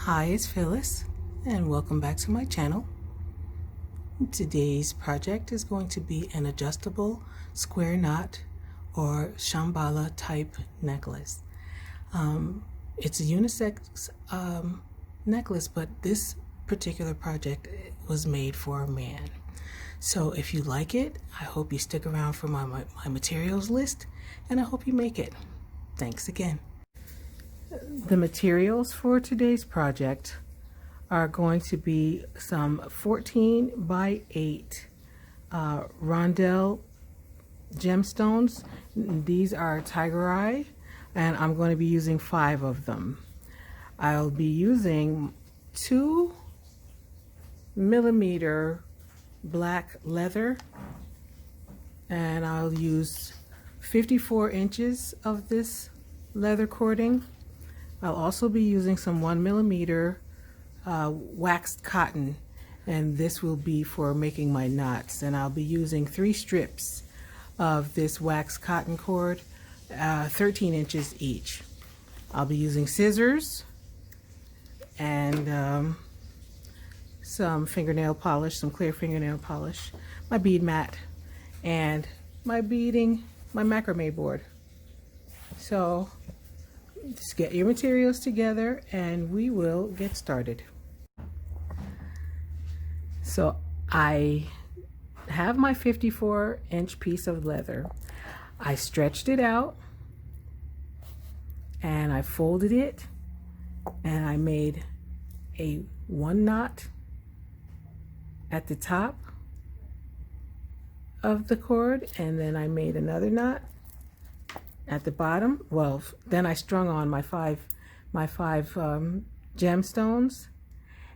Hi, it's Phyllis, and welcome back to my channel. Today's project is going to be an adjustable square knot or shambhala type necklace. It's a unisex necklace, but this particular project was made for a man. So if you like it, I hope you stick around for my materials list, and I hope you make it. Thanks again. The materials for today's project are going to be some 14 by 8 Rondelle Gemstones. These are tiger eye, and I'm going to be using 5 of them. I'll be using 2mm black leather, and I'll use 54 inches of this leather cording. I'll also be using some 1mm waxed cotton, and this will be for making my knots. And I'll be using 3 strips of this waxed cotton cord, 13 inches each. I'll be using scissors and some fingernail polish, some clear fingernail polish, my bead mat, and my macrame board. So just get your materials together and we will get started. So I have my 54-inch piece of leather. I stretched it out and I folded it, and I made a 1 knot at the top of the cord, and then I made another knot at the bottom. Well, then I strung on my five gemstones,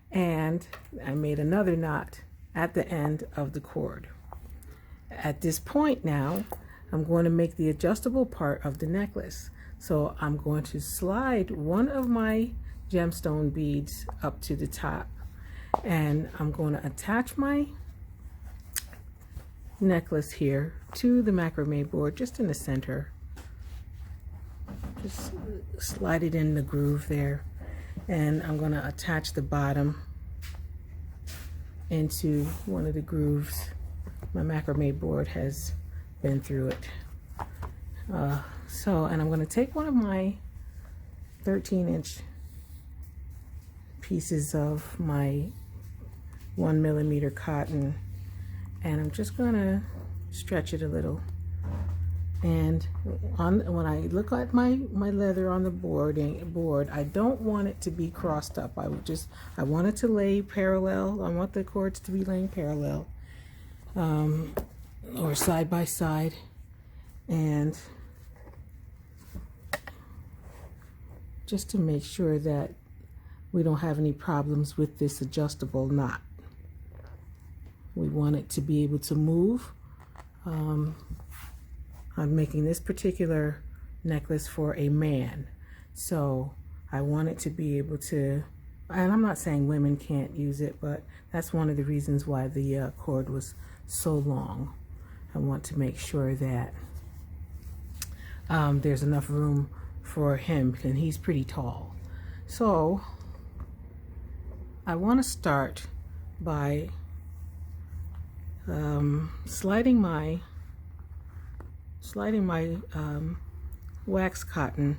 and I made another knot at the end of the cord. At this point now, I'm going to make the adjustable part of the necklace. So I'm going to slide one of my gemstone beads up to the top, and I'm going to attach my necklace here to the macrame board just in the center. Just slide it in the groove there, and I'm going to attach the bottom into one of the grooves. My macrame board has been through it. And I'm going to take one of my 13-inch pieces of my 1mm cotton, and I'm just going to stretch it a little. And when I look at my leather on the board, I don't want it to be crossed up. I want it to lay parallel. I want the cords to be laying parallel, or side by side. And just to make sure that we don't have any problems with this adjustable knot. We want it to be able to move. I'm making this particular necklace for a man, so I want it to be able to, and I'm not saying women can't use it, but that's one of the reasons why the cord was so long. I want to make sure that there's enough room for him, and he's pretty tall. So I want to start by sliding my wax cotton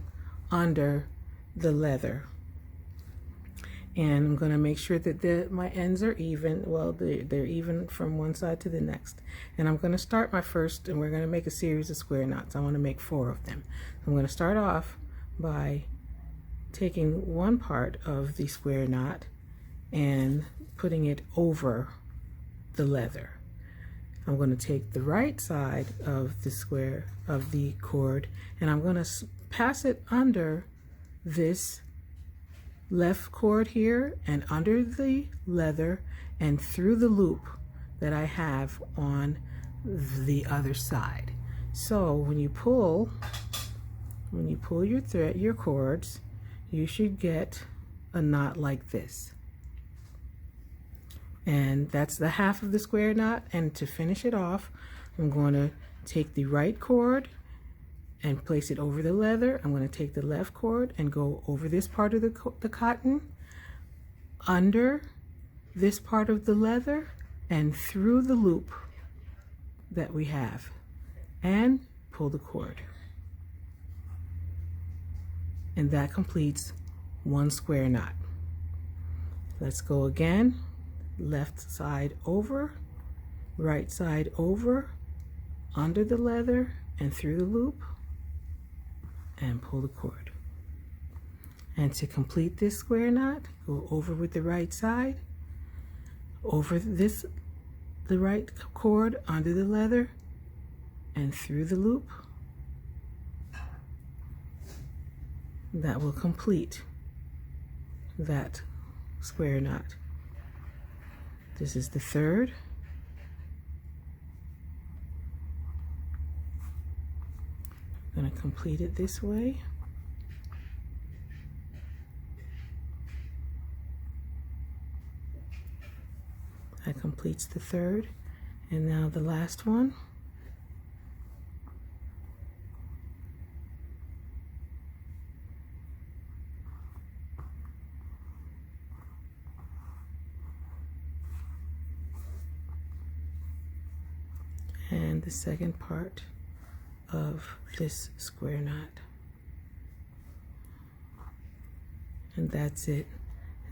under the leather, and I'm going to make sure that my ends are even. Well, they're even from one side to the next. And I'm going to start my first, and we're going to make a series of square knots. I want to make 4 of them. I'm going to start off by taking one part of the square knot and putting it over the leather. I'm going to take the right side of the square of the cord, and I'm going to pass it under this left cord here, and under the leather, and through the loop that I have on the other side. So when you pull your cords, you should get a knot like this. And that's the half of the square knot. And to finish it off, I'm going to take the right cord and place it over the leather. I'm going to take the left cord and go over this part of the cotton, under this part of the leather and through the loop that we have, and pull the cord. And that completes one square knot. Let's go again. Left side over, right side over, under the leather and through the loop, and pull the cord. And to complete this square knot, go over with the right side, over the right cord, under the leather and through the loop. That will complete that square knot. This is the third. I'm going to complete it this way. That completes the third. And now the last one. And the second part of this square knot. And that's it.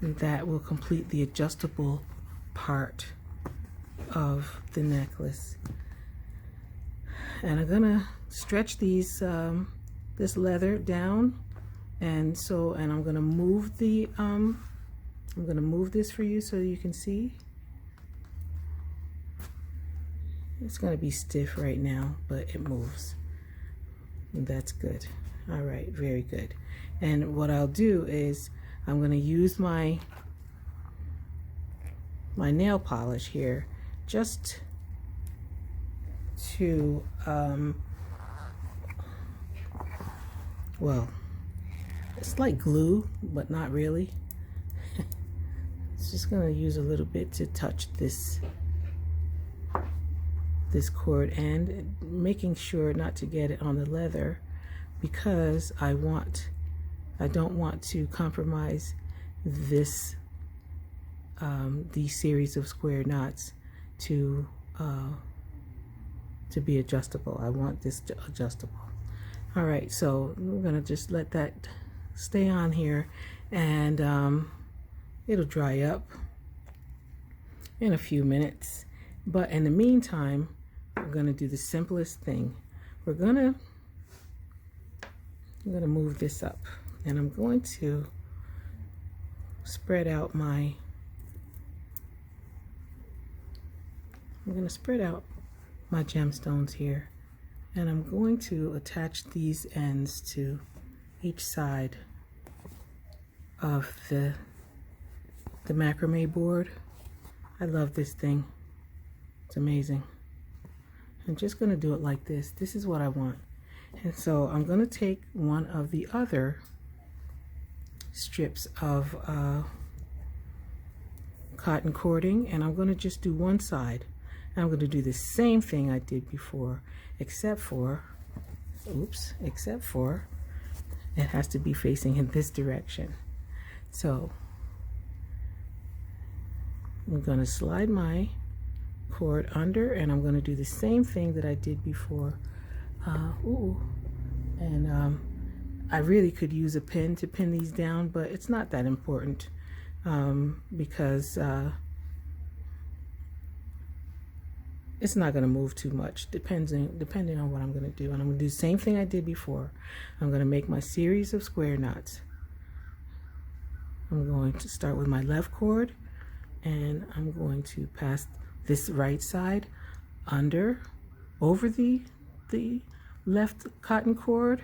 And that will complete the adjustable part of the necklace. And I'm gonna stretch these this leather down, and I'm gonna move the I'm gonna move this for you so you can see. It's gonna be stiff right now, but it moves. And that's good. All right, very good. And what I'll do is I'm gonna use my nail polish here just to well, it's like glue, but not really. It's just gonna use a little bit to touch this cord, and making sure not to get it on the leather, because I don't want to compromise this these series of square knots to be adjustable. I want this adjustable. All right, so we're gonna just let that stay on here, and it'll dry up in a few minutes. But in the meantime, we're gonna do the simplest thing. I'm gonna move this up, and I'm going to spread out my gemstones here, and I'm going to attach these ends to each side of the macrame board. I love this thing. It's amazing. I'm just going to do it like this. This is what I want. And so I'm going to take one of the other strips of cotton cording, and I'm going to just do one side. And I'm going to do the same thing I did before, except for it has to be facing in this direction. So I'm going to slide my cord under, and I'm going to do the same thing that I did before. I really could use a pin to pin these down, but it's not that important because it's not going to move too much, depending on what I'm going to do. And I'm going to do the same thing I did before. I'm going to make my series of square knots. I'm going to start with my left cord, and I'm going to pass this right side over the left cotton cord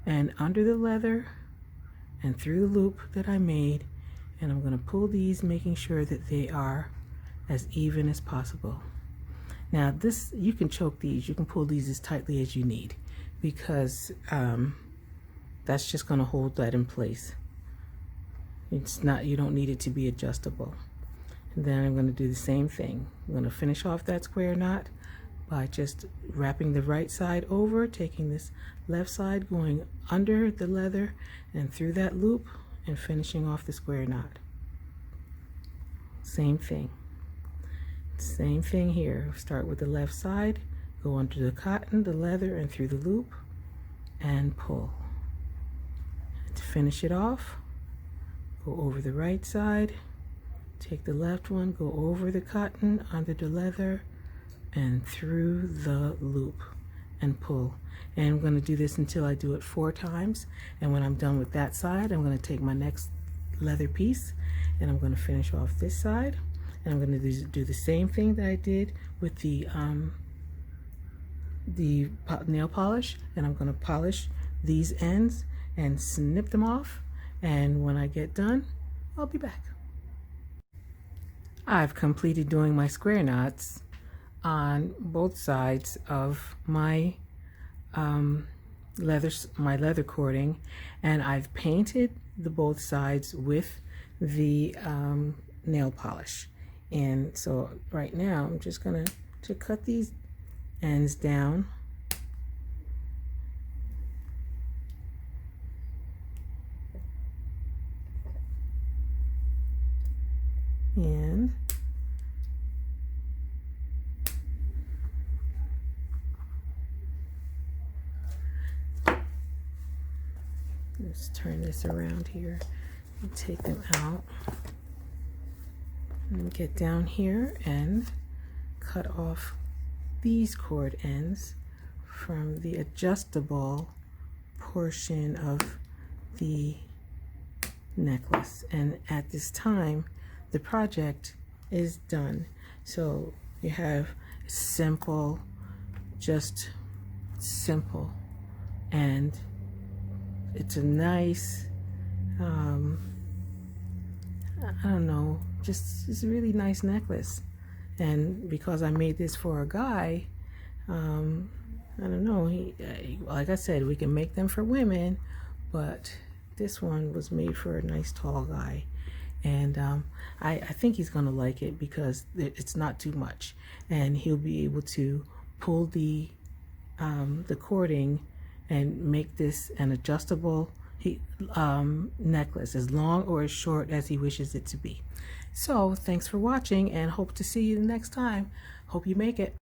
and under the leather and through the loop that I made, and I'm going to pull these, making sure that they are as even as possible. Now this, you can choke these, you can pull these as tightly as you need, because that's just going to hold that in place. It's not, you don't need it to be adjustable. And then I'm going to do the same thing. I'm going to finish off that square knot by just wrapping the right side over, taking this left side, going under the leather and through that loop, and finishing off the square knot. Same thing. Same thing here. Start with the left side, go under the cotton, the leather, and through the loop, and pull. And to finish it off, go over the right side, take the left one, go over the cotton, under the leather, and through the loop, and pull. And I'm going to do this until I do it 4 times. And when I'm done with that side, I'm going to take my next leather piece and I'm going to finish off this side. And I'm going to do the same thing that I did with the nail polish. And I'm going to polish these ends and snip them off. And when I get done, I'll be back. I've completed doing my square knots on both sides of my leather cording, and I've painted the both sides with the nail polish. And so right now I'm just gonna cut these ends down, and let's turn this around here and take them out. And get down here and cut off these cord ends from the adjustable portion of the necklace. And at this time, the project is done. So you have simple, just simple, and it's a nice, I don't know, it's a really nice necklace. And because I made this for a guy, I don't know, like I said, we can make them for women, but this one was made for a nice tall guy. And I think he's gonna like it because it's not too much, and he'll be able to pull the cording and make this an adjustable necklace, as long or as short as he wishes it to be. So thanks for watching, and hope to see you the next time. Hope you make it.